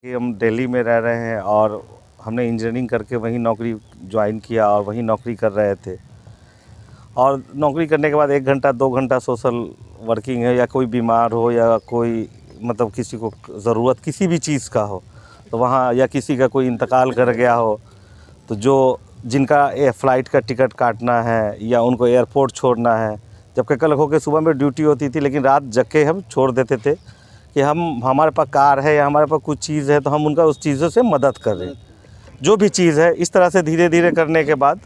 कि हम दिल्ली में रह रहे हैं और हमने इंजीनियरिंग करके वहीं नौकरी ज्वाइन किया और वहीं नौकरी कर रहे थे। और नौकरी करने के बाद 1 घंटा 2 घंटा सोशल वर्किंग है, या कोई बीमार हो या कोई मतलब किसी को ज़रूरत किसी भी चीज़ का हो तो वहाँ, या किसी का कोई इंतकाल कर गया हो तो जो जिनका फ़्लाइट का टिकट काटना है या उनको एयरपोर्ट छोड़ना है, जबकि कल हो के सुबह में ड्यूटी होती थी लेकिन रात जग के हम छोड़ देते थे कि हमारे पास कार है या हमारे पास कुछ चीज़ है तो हम उनका उस चीज़ों से मदद करें, जो भी चीज़ है। इस तरह से धीरे धीरे करने के बाद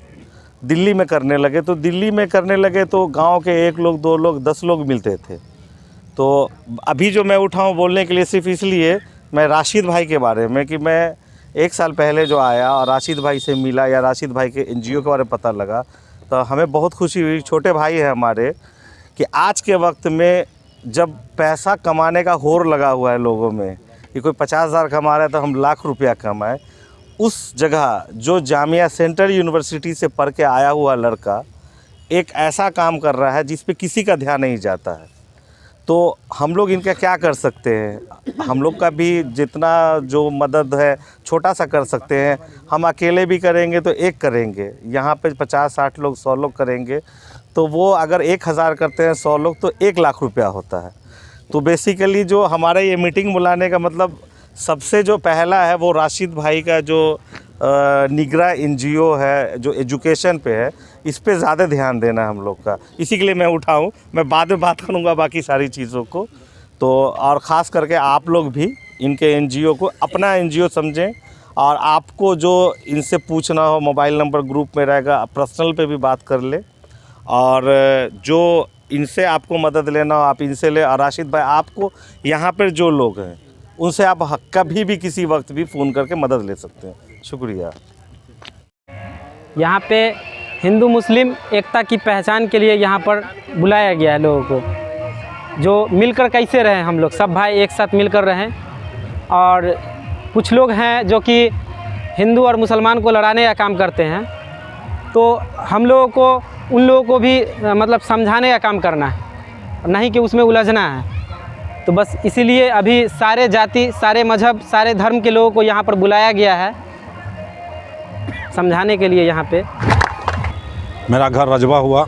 दिल्ली में करने लगे तो गांव के 1 लोग 2 लोग 10 लोग मिलते थे। तो अभी जो मैं उठा हूँ बोलने के लिए सिर्फ इसलिए मैं राशिद भाई के बारे में, कि मैं 1 साल पहले जो आया और राशिद भाई से मिला या राशिद भाई के एनजीओ के बारे में पता लगा तो हमें बहुत खुशी हुई। छोटे भाई हैं हमारे, कि आज के वक्त में जब पैसा कमाने का होड़ लगा हुआ है लोगों में कि कोई 50,000 कमा रहा है तो हम लाख रुपया कमाएं, उस जगह जो जामिया सेंट्रल यूनिवर्सिटी से पढ़ के आया हुआ लड़का एक ऐसा काम कर रहा है जिस पे किसी का ध्यान नहीं जाता है। तो हम लोग इनका क्या कर सकते हैं? हम लोग का भी जितना जो मदद है छोटा सा कर सकते हैं। हम अकेले भी करेंगे तो एक करेंगे, यहाँ पे 50-60 लोग 100 लोग करेंगे तो वो अगर 1000 करते हैं 100 लोग तो 1 लाख रुपया होता है। तो बेसिकली जो हमारा ये मीटिंग बुलाने का मतलब सबसे जो पहला है वो राशिद भाई का जो निगरा एनजीओ है जो एजुकेशन पे है, इस पे ज़्यादा ध्यान देना है हम लोग का। इसी के लिए मैं उठा हूँ। मैं बाद में बात करूँगा बाकी सारी चीज़ों को। तो और ख़ास करके आप लोग भी इनके एनजीओ को अपना एनजीओ समझें, और आपको जो इनसे पूछना हो मोबाइल नंबर ग्रुप में रहेगा, पर्सनल पे भी बात कर ले, और जो इनसे आपको मदद लेना हो आप इनसे ले। और राशिद भाई, आपको यहाँ पर जो लोग हैं उनसे आप कभी भी किसी वक्त भी फ़ोन करके मदद ले सकते हैं। शुक्रिया। यहाँ पे हिंदू मुस्लिम एकता की पहचान के लिए यहाँ पर बुलाया गया है लोगों को, जो मिलकर कैसे रहें, हम लोग सब भाई एक साथ मिलकर रहें। और कुछ लोग हैं जो कि हिंदू और मुसलमान को लड़ाने का काम करते हैं, तो हम लोगों को उन लोगों को भी मतलब समझाने का काम करना है, नहीं कि उसमें उलझना है। तो बस इसीलिए अभी सारे जाति, सारे मज़हब, सारे धर्म के लोगों को यहाँ पर बुलाया गया है समझाने के लिए। यहाँ पे मेरा घर रजवा हुआ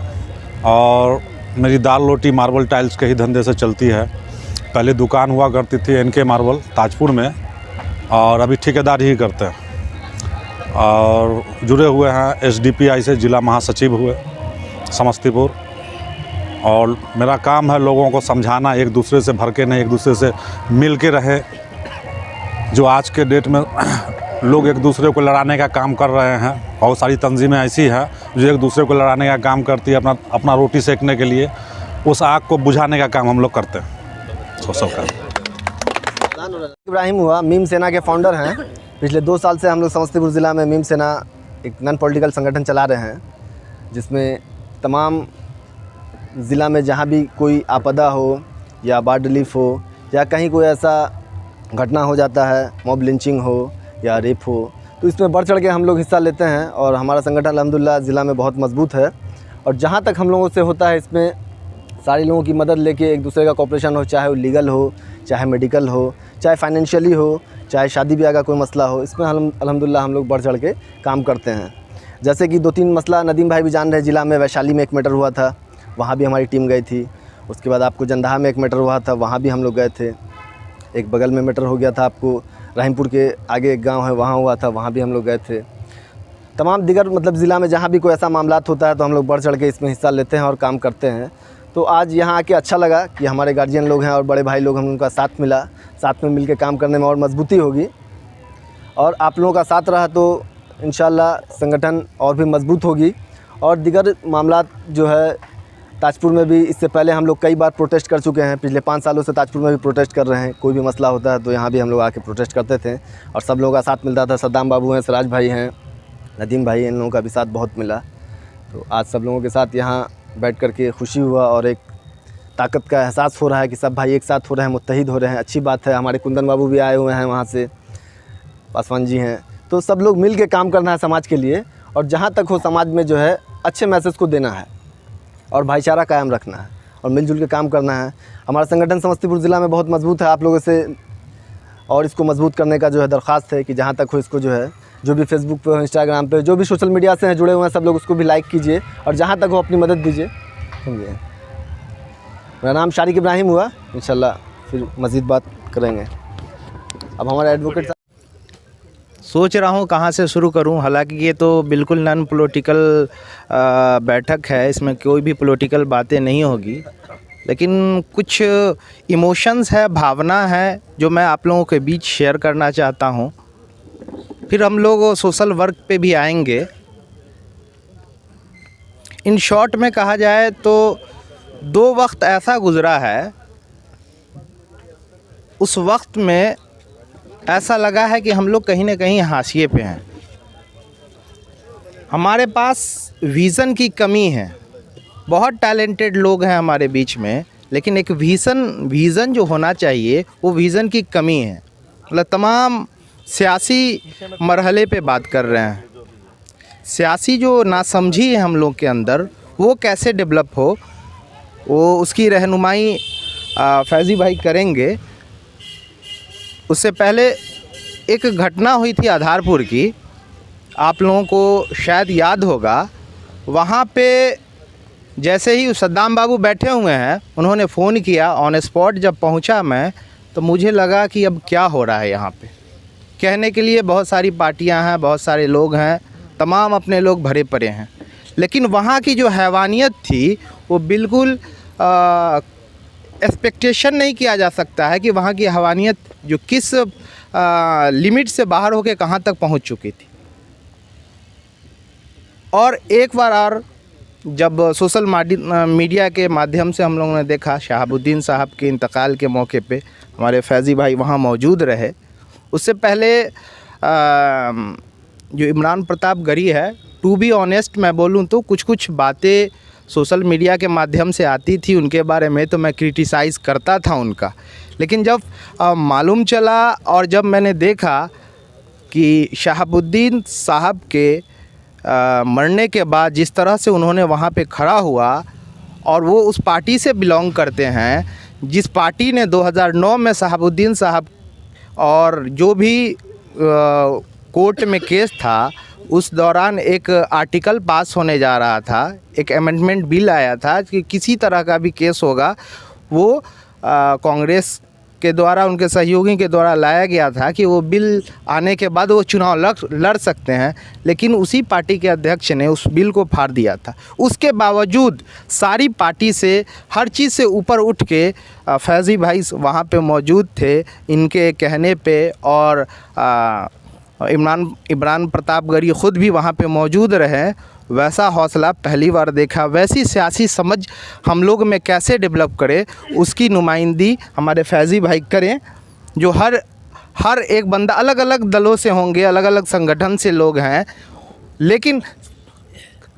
और मेरी दाल रोटी मार्बल टाइल्स के ही धंधे से चलती है। पहले दुकान हुआ करती थी एनके मार्बल ताजपुर में, और अभी ठेकेदार ही करते हैं। और जुड़े हुए हैं एसडीपीआई से, जिला महासचिव हुए समस्तीपुर। और मेरा काम है लोगों को समझाना, एक दूसरे से भर के नहीं, एक दूसरे से मिल के रहे। जो आज के डेट में लोग एक दूसरे को लड़ाने का काम कर रहे हैं, बहुत सारी तंजीमें ऐसी हैं जो एक दूसरे को लड़ाने का काम करती है अपना रोटी सेकने के लिए। उस आग को बुझाने का काम हम लोग करते हैं। सबका इब्राहिम हुआ, मीम सेना के फाउंडर हैं। पिछले 2 साल से हम लोग समस्तीपुर ज़िला में मीम सेना एक नॉन पॉलिटिकल संगठन चला रहे हैं, जिसमें तमाम ज़िला में जहाँ भी कोई आपदा हो या बाढ़ रिलीफ हो या कहीं कोई ऐसा घटना हो जाता है, मॉब लिंचिंग हो या रेप हो, तो इसमें बढ़ चढ़ के हम लोग हिस्सा लेते हैं। और हमारा संगठन अल्हम्दुलिल्लाह ज़िला में बहुत मजबूत है। और जहाँ तक हम लोगों से होता है इसमें सारे लोगों की मदद लेके एक दूसरे का कोऑपरेशन हो, चाहे वो लीगल हो, चाहे मेडिकल हो, चाहे फाइनेंशियली हो, चाहे शादी ब्याह का कोई मसला हो, इसमें अल्हम्दुलिल्लाह हम लोग बढ़ चढ़ के काम करते हैं। जैसे कि 2-3 मसला नदीम भाई भी जान रहे, ज़िला में वैशाली में 1 मैटर हुआ था, वहाँ भी हमारी टीम गई थी। उसके बाद आपको जंदाहा में 1 मैटर हुआ था, वहाँ भी हम लोग गए थे। एक बगल में मैटर हो गया था आपको रहीमपुर के आगे एक गांव है, वहाँ हुआ था, वहाँ भी हम लोग गए थे। तमाम दिगर मतलब ज़िला में जहाँ भी कोई ऐसा मामलात होता है तो हम लोग बढ़ चढ़ के इसमें हिस्सा लेते हैं और काम करते हैं। तो आज यहाँ आके अच्छा लगा कि हमारे गार्जियन लोग हैं और बड़े भाई लोग, हम उनका साथ मिला, साथ में मिल के काम करने में और मजबूती होगी। और आप लोगों का साथ रहा तो इंशाल्लाह संगठन और भी मजबूत होगी। और दिगर मामलात जो है ताजपुर में भी, इससे पहले हम लोग कई बार प्रोटेस्ट कर चुके हैं। पिछले 5 सालों से ताजपुर में भी प्रोटेस्ट कर रहे हैं। कोई भी मसला होता है तो यहाँ भी हम लोग आके प्रोटेस्ट करते थे और सब लोगों का साथ मिलता था। सद्दाम बाबू हैं, सिराज भाई हैं, नदीम भाई हैं, इन लोगों का भी साथ बहुत मिला। तो आज सब लोगों के साथ यहाँ बैठ कर के खुशी हुआ और एक ताकत का एहसास हो रहा है कि सब भाई एक साथ हो रहे हैं, मुत्तहिद हो रहे हैं। अच्छी बात है। हमारे कुंदन बाबू भी आए हुए हैं वहाँ से, पासवान जी हैं। तो सब लोग मिल के काम करना है समाज के लिए, और जहाँ तक हो समाज में जो है अच्छे मैसेज को देना है और भाईचारा कायम रखना है और मिलजुल के काम करना है। हमारा संगठन समस्तीपुर ज़िला में बहुत मजबूत है। आप लोगों से और इसको मजबूत करने का जो है दरख्वास्त है कि जहाँ तक हो इसको जो है, जो भी फेसबुक पे, इंस्टाग्राम पे, जो भी सोशल मीडिया से हैं जुड़े हुए हैं सब लोग उसको भी लाइक कीजिए और जहाँ तक हो अपनी मदद दीजिए, समझिए। मेरा नाम शारिक इब्राहिम हुआ, इंशाल्लाह फिर मज़ीद बात करेंगे। अब हमारे एडवोकेट सोच रहा हूँ कहाँ से शुरू करूँ। हालांकि ये तो बिल्कुल नॉन पॉलिटिकल बैठक है, इसमें कोई भी पॉलिटिकल बातें नहीं होगी, लेकिन कुछ इमोशंस है, भावना है जो मैं आप लोगों के बीच शेयर करना चाहता हूँ। फिर हम लोग सोशल वर्क पे भी आएंगे। इन शॉर्ट में कहा जाए तो 2 वक्त ऐसा गुज़रा है, उस वक्त में ऐसा लगा है कि हम लोग कहीं ना कहीं हाशिए पे हैं। हमारे पास विज़न की कमी है। बहुत टैलेंटेड लोग हैं हमारे बीच में, लेकिन एक विज़न जो होना चाहिए वो विज़न की कमी है। मतलब तमाम सियासी मरहले पे बात कर रहे हैं। सियासी जो नासमझी है हम लोग के अंदर, वो कैसे डेवलप हो, वो उसकी रहनुमाई फैज़ी भाई करेंगे। उससे पहले एक घटना हुई थी आधारपुर की, आप लोगों को शायद याद होगा। वहाँ पे जैसे ही सद्दाम बाबू बैठे हुए हैं, उन्होंने फ़ोन किया। ऑन स्पॉट जब पहुँचा मैं, तो मुझे लगा कि अब क्या हो रहा है यहाँ पे। कहने के लिए बहुत सारी पार्टियाँ हैं, बहुत सारे लोग हैं, तमाम अपने लोग भरे पड़े हैं, लेकिन वहाँ की जो हैवानियत थी वो बिल्कुल एक्सपेक्टेशन नहीं किया जा सकता है कि वहाँ की हैवानियत जो किस लिमिट से बाहर होकर कहाँ तक पहुँच चुकी थी। और एक बार और जब सोशल मीडिया के माध्यम से हम लोगों ने देखा, शहाबुद्दीन साहब के इंतकाल के मौके पे हमारे फैज़ी भाई वहाँ मौजूद रहे। उससे पहले जो इमरान प्रताप गरी है, टू बी ऑनेस्ट मैं बोलूँ तो कुछ बातें सोशल मीडिया के माध्यम से आती थी उनके बारे में, तो मैं क्रिटिसाइज़ करता था उनका। लेकिन जब मालूम चला और जब मैंने देखा कि शहाबुद्दीन साहब के मरने के बाद जिस तरह से उन्होंने वहाँ पे खड़ा हुआ, और वो उस पार्टी से बिलोंग करते हैं जिस पार्टी ने 2009 में शहाबुद्दीन साहब और जो भी कोर्ट में केस था, उस दौरान एक आर्टिकल पास होने जा रहा था, एक अमेंडमेंट बिल आया था कि किसी तरह का भी केस होगा वो कांग्रेस के द्वारा, उनके सहयोगी के द्वारा लाया गया था कि वो बिल आने के बाद वो चुनाव लड़ सकते हैं। लेकिन उसी पार्टी के अध्यक्ष ने उस बिल को फाड़ दिया था। उसके बावजूद सारी पार्टी से, हर चीज़ से ऊपर उठ के फैज़ी भाई वहाँ पे मौजूद थे इनके कहने पे, और इमरान प्रताप गरी ख़ुद भी वहाँ पे मौजूद रहे। वैसा हौसला पहली बार देखा। वैसी सियासी समझ हम लोग में कैसे डेवलप करें, उसकी नुमाइंदी हमारे फैज़ी भाई करें। जो हर एक बंदा अलग अलग दलों से होंगे, अलग अलग संगठन से लोग हैं, लेकिन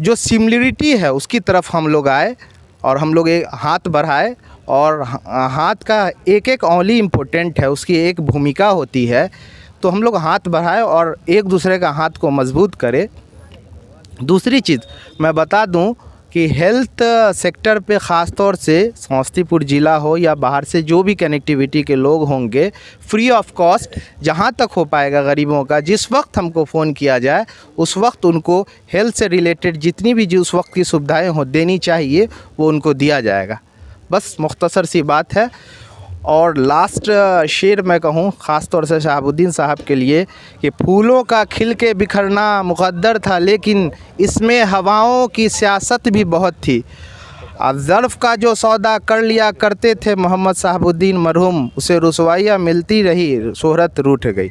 जो सिमिलरिटी है उसकी तरफ हम लोग आए और हम लोग एक हाथ बढ़ाए। और हाथ का एक औंली इम्पोर्टेंट है, उसकी एक भूमिका होती है। तो हम लोग हाथ बढ़ाए और एक दूसरे का हाथ को मजबूत करें। दूसरी चीज़ मैं बता दूं कि हेल्थ सेक्टर पे ख़ास तौर से समस्तीपुर ज़िला हो या बाहर से जो भी कनेक्टिविटी के लोग होंगे, फ्री ऑफ कॉस्ट जहां तक हो पाएगा गरीबों का, जिस वक्त हमको फ़ोन किया जाए उस वक्त उनको हेल्थ से रिलेटेड जितनी भी उस वक्त की सुविधाएं हो देनी चाहिए, वो उनको दिया जाएगा। बस मुख्तसर सी बात है। और लास्ट शेर मैं कहूँ ख़ास तौर से शहाबुद्दीन साहब के लिए कि फूलों का खिल के बिखरना मुक़द्दर था, लेकिन इसमें हवाओं की सियासत भी बहुत थी। ज़र्फ़ का जो सौदा कर लिया करते थे मोहम्मद शहाबुद्दीन मरहूम, उसे रुसवाइयाँ मिलती रही, शोहरत रूठ गई।